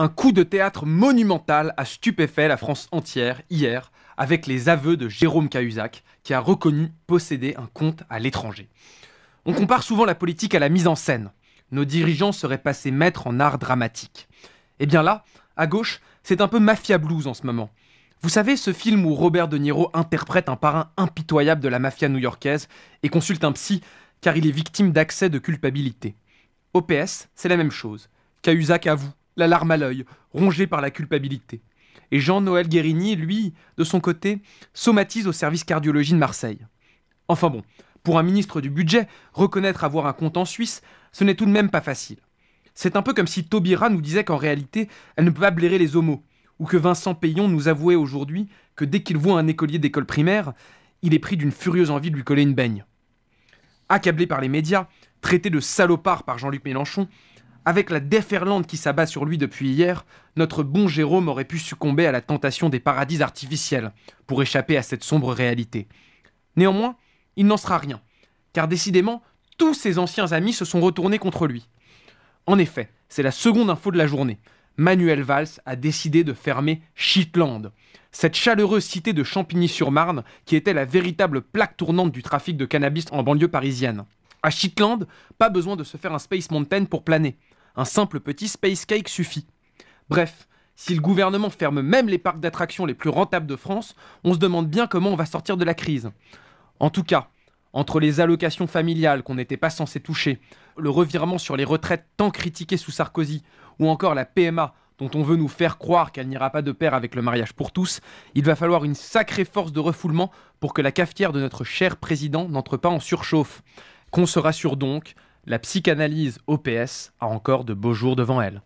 Un coup de théâtre monumental a stupéfait la France entière hier avec les aveux de Jérôme Cahuzac qui a reconnu posséder un compte à l'étranger. On compare souvent la politique à la mise en scène. Nos dirigeants seraient passés maîtres en art dramatique. Et bien là, à gauche, c'est un peu mafia blues en ce moment. Vous savez, ce film où Robert De Niro interprète un parrain impitoyable de la mafia new-yorkaise et consulte un psy car il est victime d'accès de culpabilité. Au PS, c'est la même chose. Cahuzac avoue, la larme à l'œil, rongé par la culpabilité. Et Jean-Noël Guérini, lui, de son côté, somatise au service cardiologie de Marseille. Enfin bon, pour un ministre du budget, reconnaître avoir un compte en Suisse, ce n'est tout de même pas facile. C'est un peu comme si Taubira nous disait qu'en réalité, elle ne peut pas blairer les homos, ou que Vincent Payon nous avouait aujourd'hui que dès qu'il voit un écolier d'école primaire, il est pris d'une furieuse envie de lui coller une baigne. Accablé par les médias, traité de salopard par Jean-Luc Mélenchon, avec la déferlante qui s'abat sur lui depuis hier, notre bon Jérôme aurait pu succomber à la tentation des paradis artificiels pour échapper à cette sombre réalité. Néanmoins, il n'en sera rien, car décidément, tous ses anciens amis se sont retournés contre lui. En effet, c'est la seconde info de la journée. Manuel Valls a décidé de fermer Shitland, cette chaleureuse cité de Champigny-sur-Marne qui était la véritable plaque tournante du trafic de cannabis en banlieue parisienne. À Shitland, pas besoin de se faire un Space Mountain pour planer. Un simple petit Space Cake suffit. Bref, si le gouvernement ferme même les parcs d'attractions les plus rentables de France, on se demande bien comment on va sortir de la crise. En tout cas, entre les allocations familiales qu'on n'était pas censé toucher, le revirement sur les retraites tant critiquées sous Sarkozy, ou encore la PMA dont on veut nous faire croire qu'elle n'ira pas de pair avec le mariage pour tous, il va falloir une sacrée force de refoulement pour que la cafetière de notre cher président n'entre pas en surchauffe. Qu'on se rassure donc, la psychanalyse au PS a encore de beaux jours devant elle.